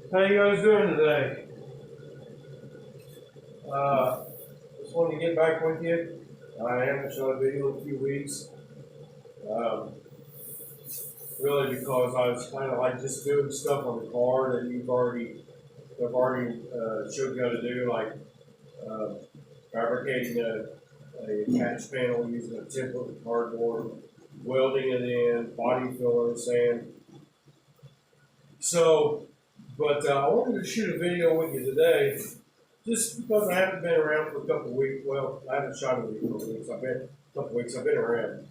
How you guys doing today? Just wanted to get back with you. I haven't shot a video in a few weeks. Um, really because I was kind of like just doing stuff on the car that I've already showed you how to do, like um, fabricating a catch panel using a template with cardboard, welding it in, body filler, sand. So, but I wanted to shoot a video with you today just because I haven't been around for a couple of weeks. Well, I haven't shot a video for weeks. I've been around.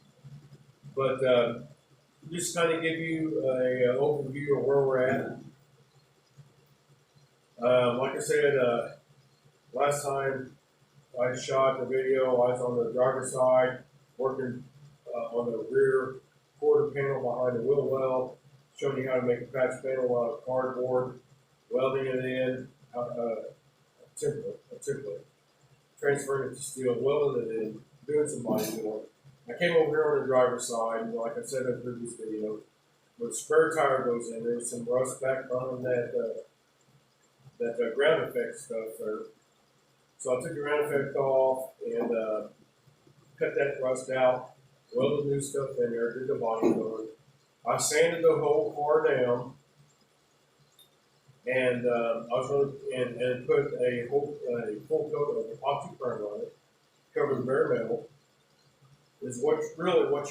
But just kind of give you a overview of where we're at. Like I said, last time I shot the video, I was on the driver's side, working on the rear quarter panel behind the wheel well, showing you how to make a patch panel out of cardboard, welding it in, a template, transferring it to steel, welding it in, doing some body filler. I came over here on the driver's side, and like I said in the previous video, the spare tire goes in. There's some rust back behind that ground effect stuff there. So I took the ground effect off and cut that rust out, welded new stuff in there, did the body filler. I sanded the whole car down, and I was going to and put a full coat of epoxy primer on it, cover the bare metal. Is what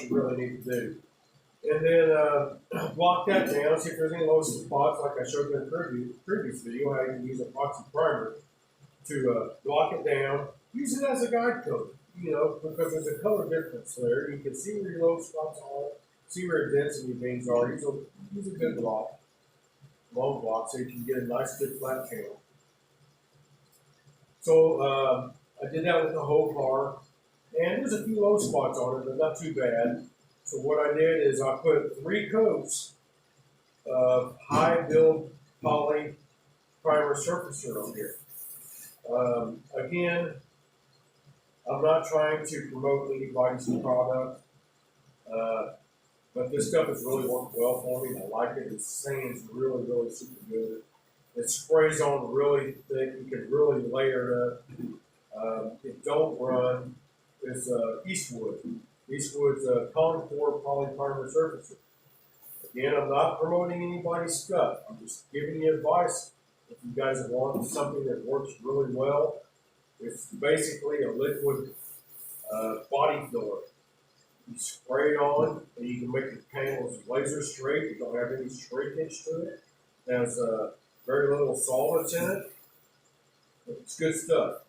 you really need to do. And then block that down, see if there's any low spots, like I showed you in the previous video, how you can use epoxy primer to block it down. Use it as a guide coat, because there's a color difference there. You can see where your low spots are, see where your density beams are. Use a good block, long block, so you can get a nice, good flat channel. So I did that with the whole car. And there's a few low spots on it, but not too bad. So what I did is I put 3 coats of high build poly primer surfacer on here. Again, I'm not trying to promote anybody's product, but this stuff has really worked well for me. I like it. It sands really, really super good. It sprays on really thick. You can really layer it up. It don't run. Is Eastwood. Eastwood's Contour Polyprimer Surfacer. Again, I'm not promoting anybody's stuff. I'm just giving you advice. If you guys want something that works really well, it's basically a liquid body filler. You spray it on, and you can make the panels laser straight. You don't have any shrinkage to it. It has very little solvents in it. It's good stuff.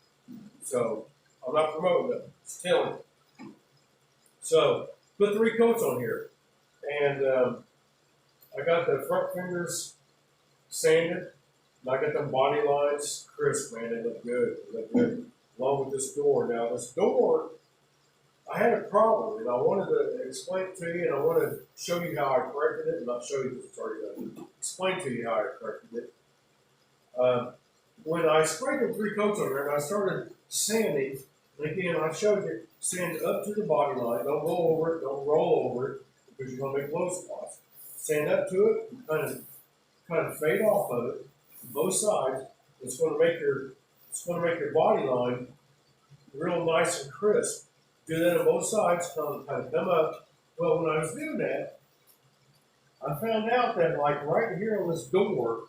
So I'm not promoting it. Just telling you. So put 3 coats on here, and I got the front fenders sanded. And I got them body lines crisp, man. They look good. They look good. Along with this door. Now this door, I had a problem, and I wanted to explain it to you, and I want to show you how I corrected it, and not show you because it's already done. Explain to you how I corrected it. When I sprayed the 3 coats on there, and I started sanding. And again, I showed you, sand up to the body line. Don't go over it. Don't roll over it because you're going to make low spots. Sand up to it, and kind of fade off of it, both sides. It's going to make your body line real nice and crisp. Do that on both sides, kind of come up. Well, when I was doing that, I found out that like right here on this door,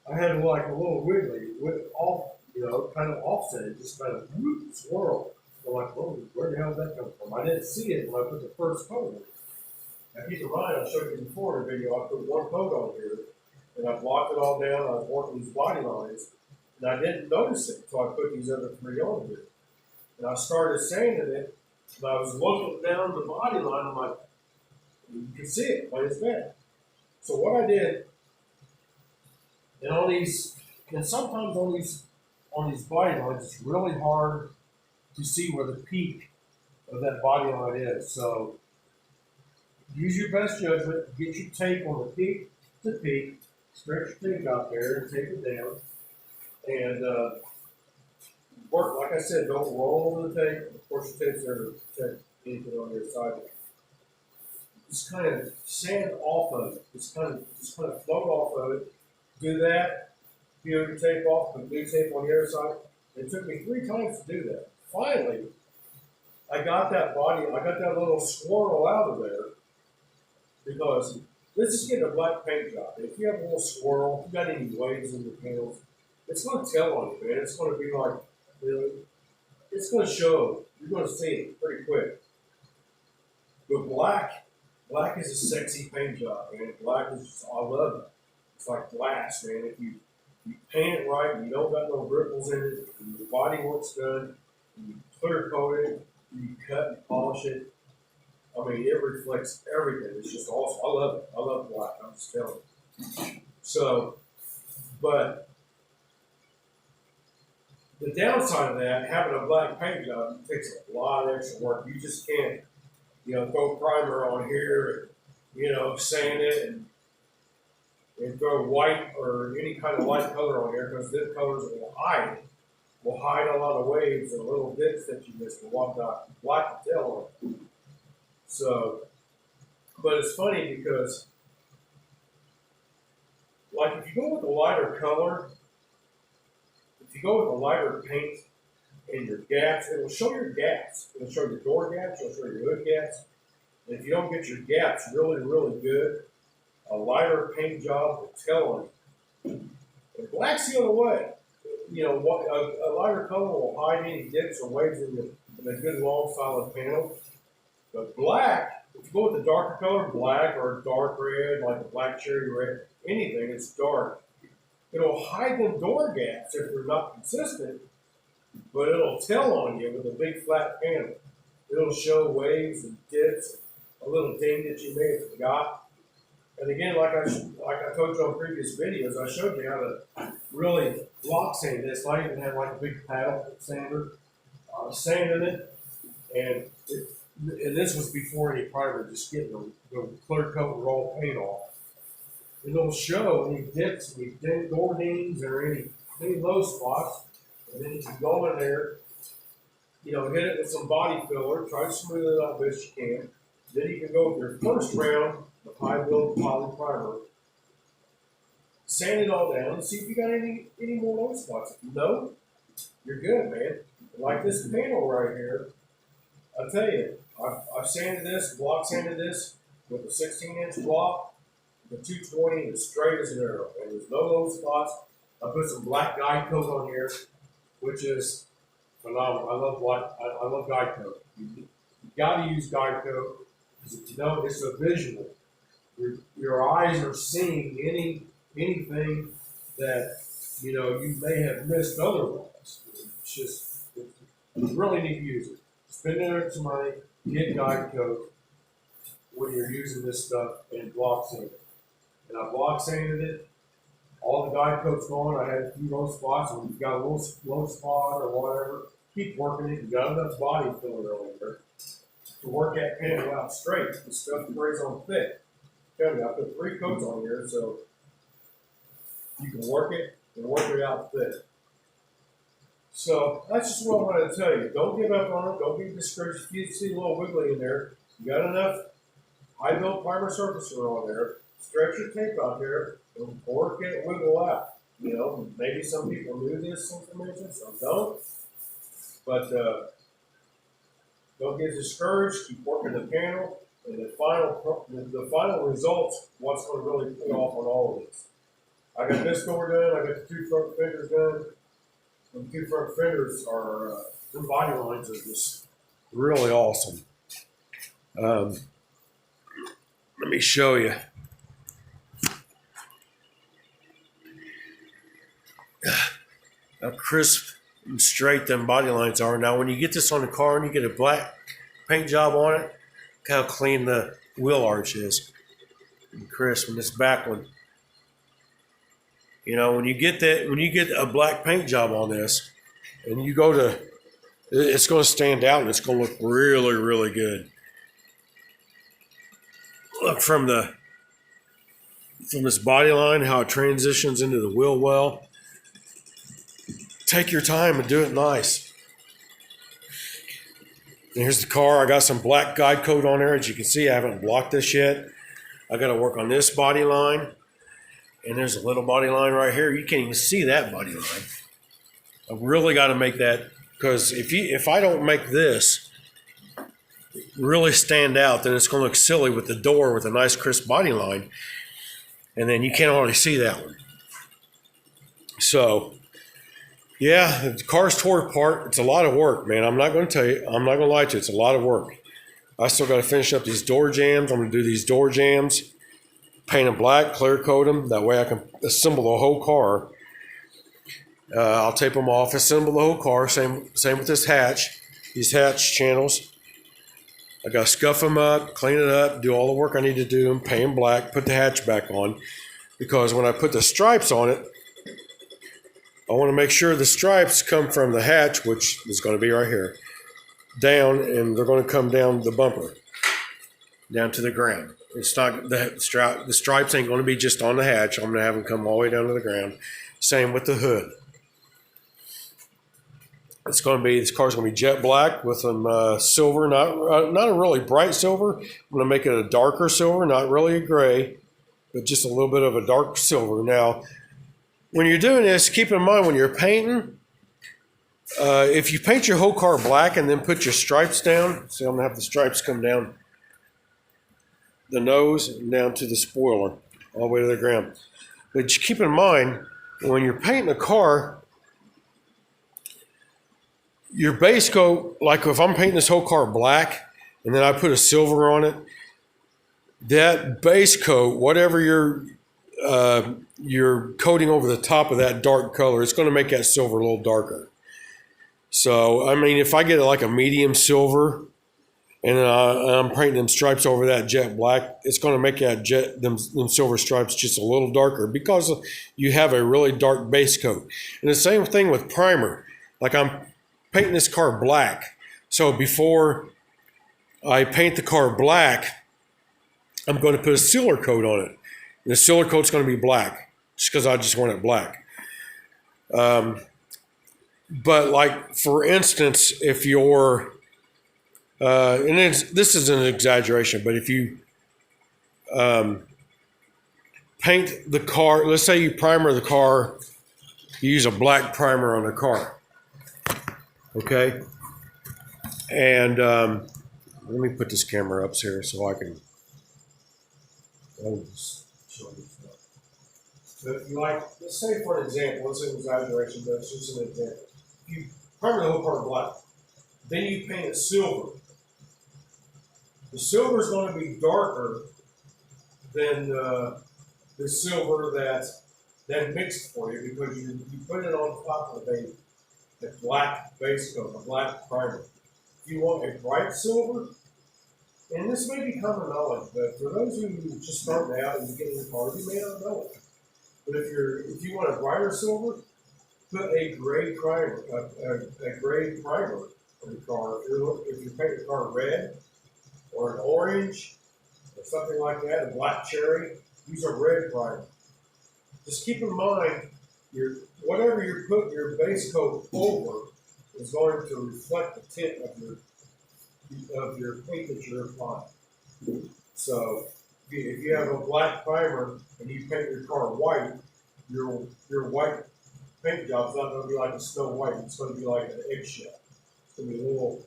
I had like a little wiggly off. Kind of offset, just kind of whoop, swirl. So like, whoa, where the hell did that come from? I didn't see it when I put the first coat on. Now keep in mind, I showed you before in the video, I put 1 coat on here, and I blocked it all down. I was working these body lines, and I didn't notice it until I put these other 3 on here. And I started sanding it, and I was looking down the body line. I'm like, you can see it, plain as bad. So what I did, and sometimes on these body lines, it's really hard to see where the peak of that body line is. So use your best judgment. Get your tape on the peak to peak. Stretch your tape out there and tape it down. And work, like I said, don't roll over the tape. Of course, your tape's there to protect anything on your side. Just kind of sand off of it. Just kind of float off of it. do that, peel your tape off, put new tape on the other side. It took me 3 times to do that. Finally, I got that little swirl out of there because this is getting a black paint job. If you have a little swirl, if you got any waves in your panels, it's going to tell on you, man. It's going to be like, you know, it's going to show. You're going to see it pretty quick. But black is a sexy paint job, man. Black is just, I love it. It's like glass, man. If you paint it right, and you don't got no ripples in it, and your body work's done, and you clear coat it, and you cut and polish it. I mean, it reflects everything. It's just awesome. I love it. I love black. I'm just telling you. So, but the downside of that, having a black paint job, it takes a lot of extra work. You just can't, throw primer on here and, sand it and throw white or any kind of light color on here because these colors will hide a lot of waves and little dips that you missed and whatnot. Black will tell on. So, but it's funny because, like, if you go with a lighter color, if you go with a lighter paint and your gaps, it will show your gaps. It'll show your door gaps, it'll show your hood gaps. And if you don't get your gaps really, really good, a lighter paint job will tell on you. And black's the other way. A lighter color will hide any dips or waves in a good long solid panel. But black, if you go with the darker color, black or dark red, like a black cherry red, anything that's dark, it'll hide them door gaps if they're not consistent, but it'll tell on you with a big flat panel. It'll show waves and dips, a little ding that you may have forgot. And again, like I told you on previous videos, I showed you how to really block sand this. I even had like a big paddle sander, sanding it, and this was before any primer, just getting the clear coat and roll paint off. And it'll show any dips, any door dings, or any low spots. And then you can go in there, hit it with some body filler, try to smooth it out best you can. Then you can go with your first round of high build poly primer, sand it all down, and see if you got any more low spots. If you know, you're good, man. Like this panel right here, I'll tell you, I've sanded this, block sanded this with a 16-inch block, the 220 as straight as an arrow, and there's no low spots. I put some black guide coat on here, which is phenomenal. I love guide coat. You got to use guide coat because if you don't, it's a visual. Your eyes are seeing anything that you may have missed otherwise. It's just you really need to use it. Spend some money, get guide coat when you're using this stuff, and block sand it. And I block sanded it. All the guide coat's gone. I had a few low spots. When you got a little low spot or whatever, keep working it. You got enough body filler on there to work that panel out straight. The stuff sprays on thick. Tell me, I put 3 coats on here, so you can work it and work it out thick. So that's just what I wanted to tell you. Don't give up on it. Don't be discouraged. If you see a little wiggly in there, you got enough high build primer surfacer on there. Stretch your tape out there and work it, wiggle out. Maybe some people knew this information, some don't. But don't get discouraged. Keep working the panel, and the final results, what's going to really pay off on all of this. I got this door done. I got the 2 front fenders done. The 2 front fenders are, the body lines are just really awesome. Let me show you. How crisp and straight them body lines are. Now, when you get this on the car and you get a black paint job on it, look how clean the wheel arch is. And crisp. And this back one. When you get a black paint job on this, and you go to, it's going to stand out and it's going to look really, really good. Look from this body line, how it transitions into the wheel well. Take your time and do it nice. And here's the car. I got some black guide coat on there. As you can see, I haven't blocked this yet. I got to work on this body line. And there's a little body line right here. You can't even see that body line. I've really got to make that, because if I don't make this really stand out, then it's going to look silly with the door with a nice crisp body line, and then you can't hardly see that one. So, yeah, the car's tore apart. It's a lot of work, man. I'm not going to tell you. I'm not going to lie to you. It's a lot of work. I still got to finish up these door jambs. I'm going to do these door jambs, paint them black, clear coat them. That way I can assemble the whole car. I'll tape them off, assemble the whole car. Same with this hatch. These hatch channels. I got to scuff them up, clean it up, do all the work I need to do, and paint them black, put the hatch back on. Because when I put the stripes on it, I want to make sure the stripes come from the hatch, which is going to be right here, down, and they're going to come down the bumper, down to the ground. It's not the stripes ain't going to be just on the hatch. I'm going to have them come all the way down to the ground. Same with the hood. This car's going to be jet black with some silver, not a really bright silver. I'm going to make it a darker silver, not really a gray, but just a little bit of a dark silver. Now, when you're doing this, keep in mind when you're painting, if you paint your whole car black and then put your stripes down, see, I'm going to have the stripes come down the nose and down to the spoiler, all the way to the ground. But keep in mind, when you're painting a car, your base coat, like if I'm painting this whole car black and then I put a silver on it, that base coat, whatever you're coating over the top of that dark color, it's going to make that silver a little darker. So, I mean, if I get like a medium silver and I'm painting them stripes over that jet black, it's going to make that them silver stripes just a little darker because you have a really dark base coat. And the same thing with primer. Like I'm painting this car black. So before I paint the car black, I'm going to put a sealer coat on it. And the sealer coat's going to be black just because I just want it black. But like, for instance, if you're, this is an exaggeration, but if you paint the car, let's say you primer the car, you use a black primer on the car. Okay, and let me put this camera up here so I can. I'll just show you stuff. But like, let's say for an example, it's an exaggeration, but it's just an example. You primer the whole car black, then you paint it silver. The silver is going to be darker than the silver that mixed for you because you put it on top of a black base coat, a black primer. If you want a bright silver, and this may be common knowledge, but for those who just starting out and you get in the car, you may not know it. But if you want a brighter silver, put a gray primer, a gray primer on the car. If you paint the car red or an orange or something like that, a black cherry, use a red primer. Just keep in mind whatever you put your base coat over is going to reflect the tint of your paint that you're applying. So if you have a black primer and you paint your car white, your white paint job is not going to be like a snow white. It's going to be like an eggshell. It's going to be a little,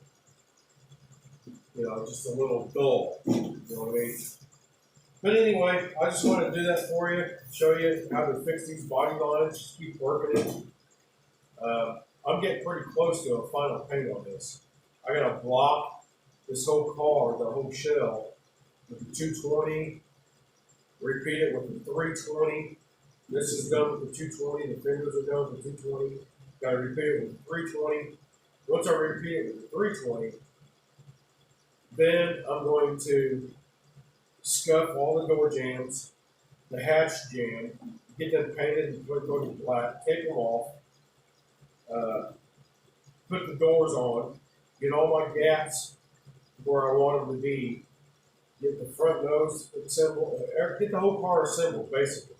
just a little dull. You know what I mean? But anyway, I just wanted to do that for you, show you how to fix these body lines, just keep working it. I'm getting pretty close to a final paint on this. I got to block this whole car, the whole shell, with the 220, repeat it with the 320. This is done with the 220, the fingers are done with the 220. Got to repeat it with the 320. Once I repeat it with the 320, then I'm going to scuff all the door jambs, the hatch jam, get them painted and put them black, take them off, put the doors on, get all my gaps where I want them to be, get the front nose assembled, get the whole car assembled basically,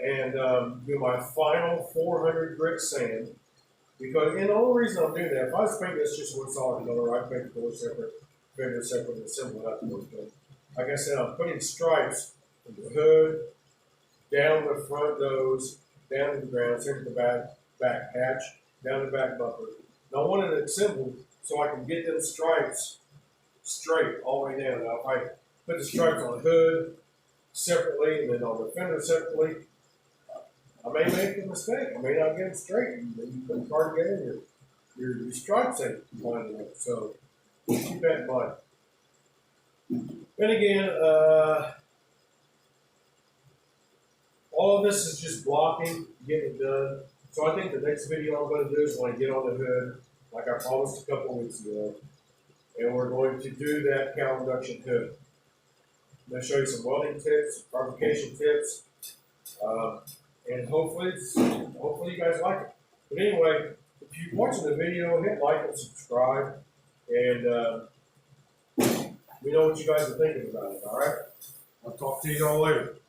and do my final 400 grit sand. And the only reason I'm doing that, if I was painting this just one solid color, I'd paint the door separate, fender separate, and assemble it afterwards. But like I said, I'm putting stripes in the hood, down the front nose, down to the ground, center the back hatch, down the back bumper. And I wanted it assembled so I can get them stripes straight all the way down. Now, if I put the stripes on the hood separately and then on the fender separately, I may make a mistake. I may not get them straight. And then you put the car together, your stripes ain't lining up. So keep that in mind. Then again, all of this is just blocking, getting it done. So I think the next video I'm going to do is when I get on the hood, like I promised a couple of weeks ago, and we're going to do that cowl reduction hood. I'm going to show you some welding tips, fabrication tips, and hopefully you guys like it. But anyway, if you're watching the video, hit like and subscribe, and we know what you guys are thinking about it. All right, I'll talk to you all later.